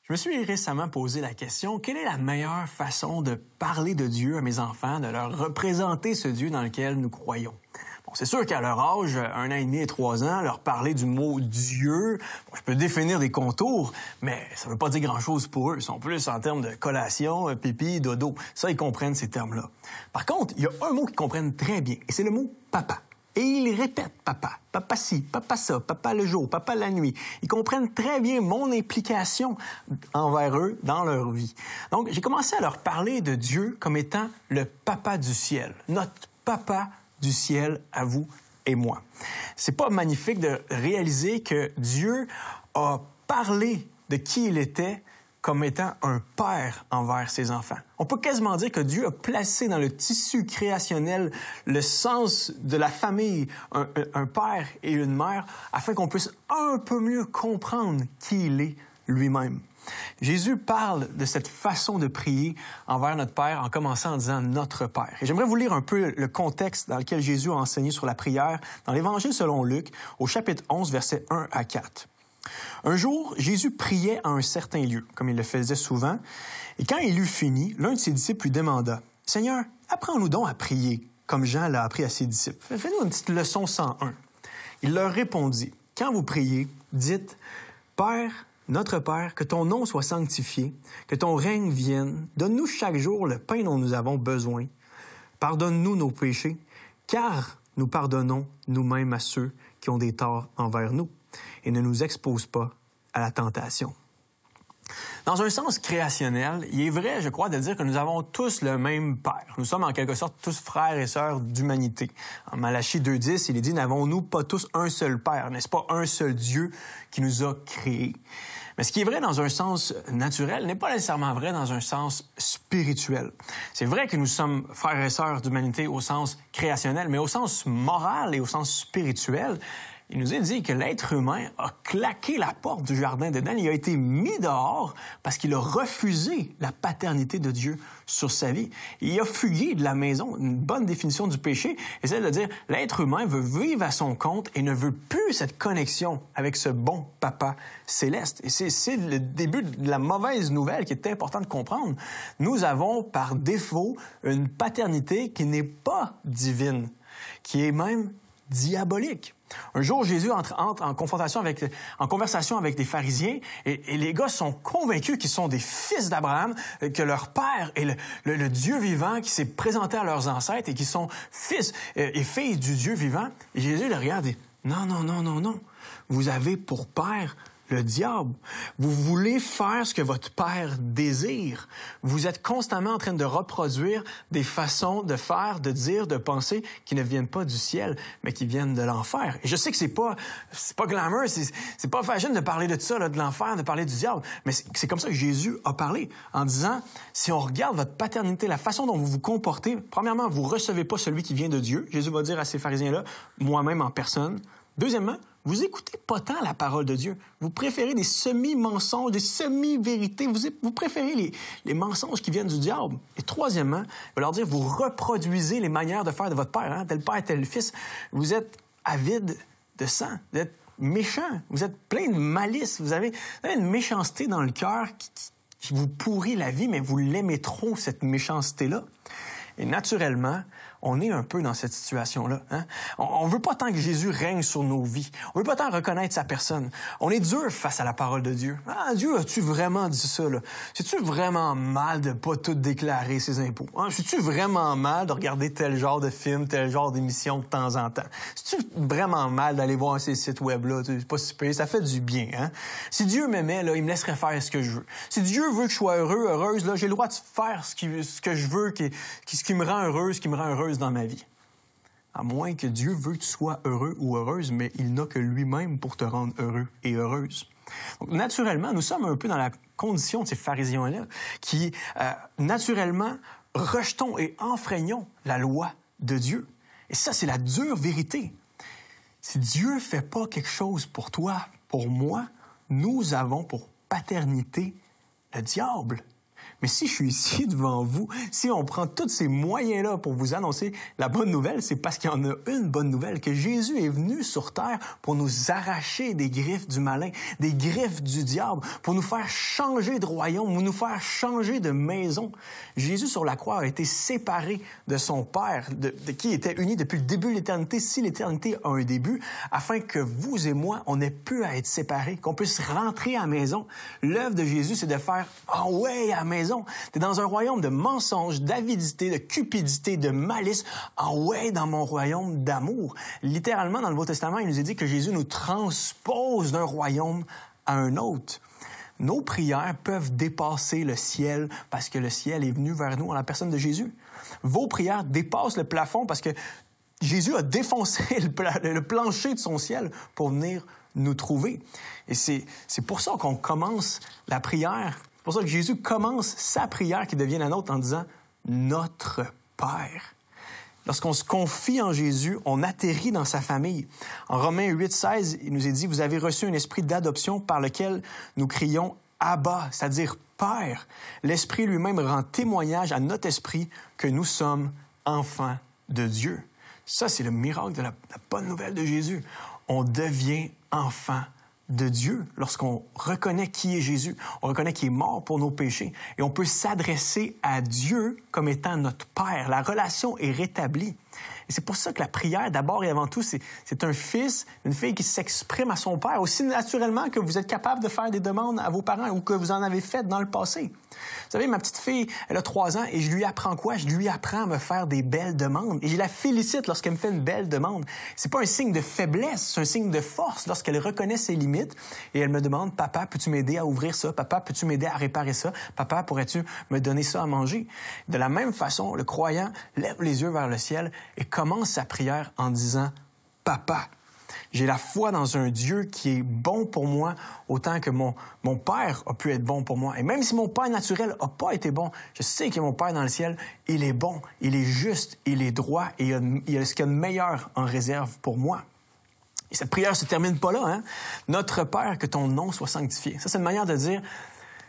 Je me suis récemment posé la question, quelle est la meilleure façon de parler de Dieu à mes enfants, de leur représenter ce Dieu dans lequel nous croyons? Bon, c'est sûr qu'à leur âge, 1 an et demi et 3 ans, leur parler du mot Dieu, je peux définir des contours, mais ça ne veut pas dire grand-chose pour eux. Ils sont plus en termes de collation, pipi, dodo. Ça, ils comprennent ces termes-là. Par contre, il y a un mot qu'ils comprennent très bien, et c'est le mot « papa ». Et ils répètent papa, papa ci, papa ça, papa le jour, papa la nuit. Ils comprennent très bien mon implication envers eux dans leur vie. Donc, j'ai commencé à leur parler de Dieu comme étant le papa du ciel, notre papa du ciel à vous et moi. C'est pas magnifique de réaliser que Dieu a parlé de qui il était comme étant un père envers ses enfants. On peut quasiment dire que Dieu a placé dans le tissu créationnel le sens de la famille, un père et une mère, afin qu'on puisse un peu mieux comprendre qui il est lui-même. Jésus parle de cette façon de prier envers notre Père en commençant en disant « Notre Père ». Et j'aimerais vous lire un peu le contexte dans lequel Jésus a enseigné sur la prière dans l'Évangile selon Luc, au chapitre 11, versets 1 à 4. Un jour, Jésus priait à un certain lieu, comme il le faisait souvent, et quand il eut fini, l'un de ses disciples lui demanda « Seigneur, apprends-nous donc à prier, comme Jean l'a appris à ses disciples. Fais-nous une petite leçon 101. » Il leur répondit « Quand vous priez, dites « Père, notre Père, que ton nom soit sanctifié, que ton règne vienne, donne-nous chaque jour le pain dont nous avons besoin. Pardonne-nous nos péchés, car nous pardonnons nous-mêmes à ceux qui ont des torts envers nous. Et ne nous expose pas à la tentation. » Dans un sens créationnel, il est vrai, je crois, de dire que nous avons tous le même Père. Nous sommes en quelque sorte tous frères et sœurs d'humanité. En Malachie 2.10, il est dit « N'avons-nous pas tous un seul Père? N'est-ce pas un seul Dieu qui nous a créés? » Mais ce qui est vrai dans un sens naturel n'est pas nécessairement vrai dans un sens spirituel. C'est vrai que nous sommes frères et sœurs d'humanité au sens créationnel, mais au sens moral et au sens spirituel, il nous est dit que l'être humain a claqué la porte du jardin d'Éden. Il a été mis dehors parce qu'il a refusé la paternité de Dieu sur sa vie. Il a fugué de la maison. Une bonne définition du péché est celle de dire l'être humain veut vivre à son compte et ne veut plus cette connexion avec ce bon papa céleste. Et c'est le début de la mauvaise nouvelle qui est important de comprendre. Nous avons par défaut une paternité qui n'est pas divine, qui est même diabolique. Un jour, Jésus entre en conversation avec des pharisiens et les gars sont convaincus qu'ils sont des fils d'Abraham, que leur père est le Dieu vivant qui s'est présenté à leurs ancêtres et qui sont fils et filles du Dieu vivant. Et Jésus les regarde et dit « Non, non, non, non, non. Vous avez pour père le diable. Vous voulez faire ce que votre père désire. Vous êtes constamment en train de reproduire des façons de faire, de dire, de penser qui ne viennent pas du ciel, mais qui viennent de l'enfer. Et je sais que c'est pas glamour, c'est pas fashion de parler de ça, là, de l'enfer, de parler du diable, mais c'est comme ça que Jésus a parlé, en disant, si on regarde votre paternité, la façon dont vous vous comportez, premièrement, vous recevez pas celui qui vient de Dieu. Jésus va dire à ces pharisiens-là, moi-même en personne. Deuxièmement, vous écoutez pas tant la parole de Dieu. Vous préférez des semi-mensonges, des semi-vérités. Vous préférez les mensonges qui viennent du diable. Et troisièmement, il va leur dire, vous reproduisez les manières de faire de votre père, hein? Tel père, tel fils. Vous êtes avide de sang. Vous êtes méchant. Vous êtes plein de malice. Vous avez une méchanceté dans le cœur qui vous pourrit la vie, mais vous l'aimez trop, cette méchanceté-là. Et naturellement, on est un peu dans cette situation-là. Hein? On veut pas tant que Jésus règne sur nos vies. On veut pas tant reconnaître sa personne. On est dur face à la parole de Dieu. Ah, Dieu, as-tu vraiment dit ça, là? C'est-tu vraiment mal de pas tout déclarer ses impôts? Hein? C'est-tu vraiment mal de regarder tel genre de film, tel genre d'émission de temps en temps? C'est-tu vraiment mal d'aller voir ces sites web-là? C'est pas si pire, ça fait du bien. Hein? Si Dieu m'aimait, là, il me laisserait faire ce que je veux. Si Dieu veut que je sois heureux, heureuse, là, j'ai le droit de faire ce que je veux, ce qui me rend heureuse, dans ma vie. À moins que Dieu veut que tu sois heureux ou heureuse, mais il n'a que lui-même pour te rendre heureux et heureuse. Donc, naturellement, nous sommes un peu dans la condition de ces pharisiens-là qui, naturellement, rejetons et enfreignons la loi de Dieu. Et ça, c'est la dure vérité. Si Dieu ne fait pas quelque chose pour toi, pour moi, nous avons pour paternité le diable. Mais si je suis ici devant vous, si on prend tous ces moyens-là pour vous annoncer la bonne nouvelle, c'est parce qu'il y en a une bonne nouvelle, que Jésus est venu sur terre pour nous arracher des griffes du malin, des griffes du diable, pour nous faire changer de royaume, pour nous faire changer de maison. Jésus sur la croix a été séparé de son Père, de qui était uni depuis le début de l'éternité, si l'éternité a un début, afin que vous et moi, on ait pu à être séparés, qu'on puisse rentrer à la maison. L'œuvre de Jésus, c'est de faire « Ah ouais, à la maison ». T'es dans un royaume de mensonges, d'avidité, de cupidité, de malice. Ah ouais, dans mon royaume d'amour. Littéralement, dans le Nouveau Testament, il nous est dit que Jésus nous transpose d'un royaume à un autre. Nos prières peuvent dépasser le ciel parce que le ciel est venu vers nous en la personne de Jésus. Vos prières dépassent le plafond parce que Jésus a défoncé le plancher de son ciel pour venir nous trouver. Et c'est pour ça qu'on commence la prière. C'est pour ça que Jésus commence sa prière qui devient la nôtre en disant « Notre Père ». Lorsqu'on se confie en Jésus, on atterrit dans sa famille. En Romains 8,16, il nous est dit « Vous avez reçu un esprit d'adoption par lequel nous crions « Abba », c'est-à-dire « Père ». L'Esprit lui-même rend témoignage à notre esprit que nous sommes enfants de Dieu. Ça, c'est le miracle de la bonne nouvelle de Jésus. On devient enfant de Dieu lorsqu'on reconnaît qui est Jésus. On reconnaît qu'il est mort pour nos péchés. Et on peut s'adresser à Dieu comme étant notre Père. La relation est rétablie. Et c'est pour ça que la prière, d'abord et avant tout, c'est un fils, une fille qui s'exprime à son Père aussi naturellement que vous êtes capable de faire des demandes à vos parents ou que vous en avez faites dans le passé. Vous savez, ma petite fille, elle a 3 ans et je lui apprends quoi? Je lui apprends à me faire des belles demandes. Et je la félicite lorsqu'elle me fait une belle demande. C'est pas un signe de faiblesse, c'est un signe de force lorsqu'elle reconnaît ses limites et elle me demande, « Papa, peux-tu m'aider à ouvrir ça? Papa, peux-tu m'aider à réparer ça? Papa, pourrais-tu me donner ça à manger? » De la même façon, le croyant lève les yeux vers le ciel et commence sa prière en disant « Papa ». J'ai la foi dans un Dieu qui est bon pour moi autant que mon Père a pu être bon pour moi. Et même si mon Père naturel n'a pas été bon, je sais que mon Père dans le ciel, il est bon, il est juste, il est droit et il a ce qu'il y a de meilleur en réserve pour moi. Et cette prière ne se termine pas là, hein? Notre Père, que ton nom soit sanctifié. Ça, c'est une manière de dire,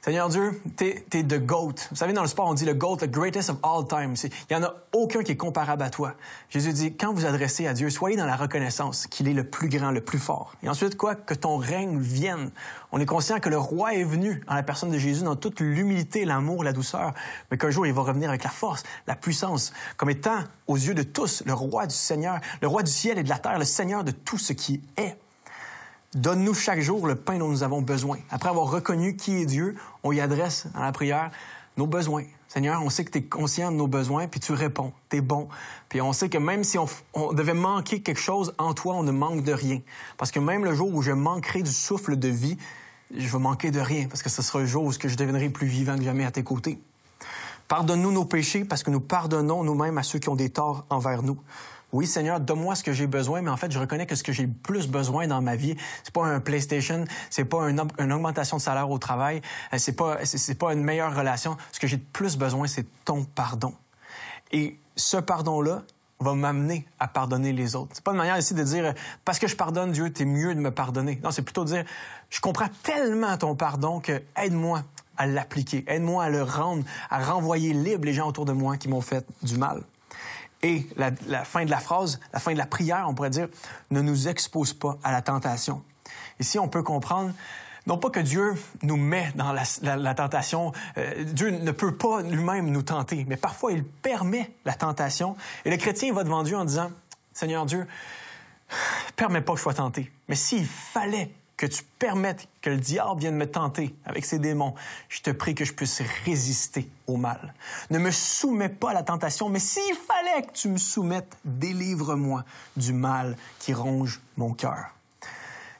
Seigneur Dieu, t'es the GOAT. Vous savez, dans le sport, on dit le GOAT, the greatest of all time. Il n'y en a aucun qui est comparable à toi. Jésus dit, quand vous adressez à Dieu, soyez dans la reconnaissance qu'il est le plus grand, le plus fort. Et ensuite, quoi? Que ton règne vienne. On est conscient que le roi est venu en la personne de Jésus dans toute l'humilité, l'amour, la douceur, mais qu'un jour, il va revenir avec la force, la puissance, comme étant, aux yeux de tous, le roi du Seigneur, le roi du ciel et de la terre, le Seigneur de tout ce qui est. Donne-nous chaque jour le pain dont nous avons besoin. Après avoir reconnu qui est Dieu, on y adresse dans la prière nos besoins. Seigneur, on sait que tu es conscient de nos besoins, puis tu réponds. Tu es bon. Puis on sait que même si on devait manquer quelque chose, en toi, on ne manque de rien. Parce que même le jour où je manquerai du souffle de vie, je vais manquer de rien, parce que ce sera le jour où je deviendrai plus vivant que jamais à tes côtés. Pardonne-nous nos péchés, parce que nous pardonnons nous-mêmes à ceux qui ont des torts envers nous. Oui, Seigneur, donne-moi ce que j'ai besoin, mais en fait, je reconnais que ce que j'ai le plus besoin dans ma vie, c'est pas un PlayStation, c'est pas une augmentation de salaire au travail, c'est pas une meilleure relation. Ce que j'ai le plus besoin, c'est ton pardon. Et ce pardon-là va m'amener à pardonner les autres. C'est pas une manière ici de dire, parce que je pardonne Dieu, t'es mieux de me pardonner. Non, c'est plutôt de dire, je comprends tellement ton pardon que aide-moi à l'appliquer, aide-moi à le rendre, à renvoyer libre les gens autour de moi qui m'ont fait du mal. Et la fin de la phrase, la fin de la prière, on pourrait dire, ne nous expose pas à la tentation. Ici, on peut comprendre, non pas que Dieu nous met dans la tentation, Dieu ne peut pas lui-même nous tenter, mais parfois il permet la tentation. Et le chrétien va devant Dieu en disant, Seigneur Dieu, permets pas que je sois tenté. Mais s'il fallait que tu permettes que le diable vienne me tenter avec ses démons, je te prie que je puisse résister au mal. Ne me soumets pas à la tentation, mais s'il fallait que tu me soumettes, délivre-moi du mal qui ronge mon cœur.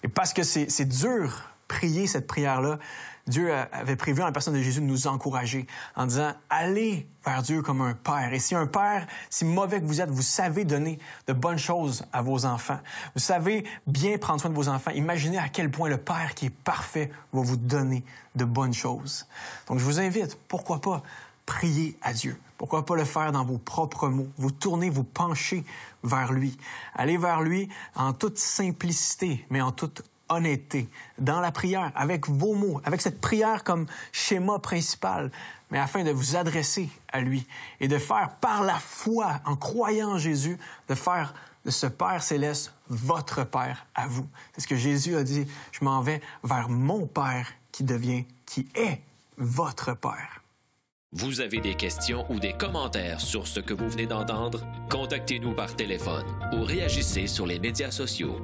Et parce que c'est dur prier cette prière-là, Dieu avait prévu en la personne de Jésus de nous encourager en disant « Allez vers Dieu comme un père. » Et si un père, si mauvais que vous êtes, vous savez donner de bonnes choses à vos enfants, vous savez bien prendre soin de vos enfants, imaginez à quel point le Père qui est parfait va vous donner de bonnes choses. Donc je vous invite, pourquoi pas, prier à Dieu. Pourquoi pas le faire dans vos propres mots, vous tourner, vous pencher vers lui. Allez vers lui en toute simplicité, mais en toute honnêteté dans la prière, avec vos mots, avec cette prière comme schéma principal, mais afin de vous adresser à lui et de faire par la foi, en croyant en Jésus, de faire de ce Père céleste votre Père à vous. C'est ce que Jésus a dit, je m'en vais vers mon Père qui est votre Père. Vous avez des questions ou des commentaires sur ce que vous venez d'entendre? Contactez-nous par téléphone ou réagissez sur les médias sociaux.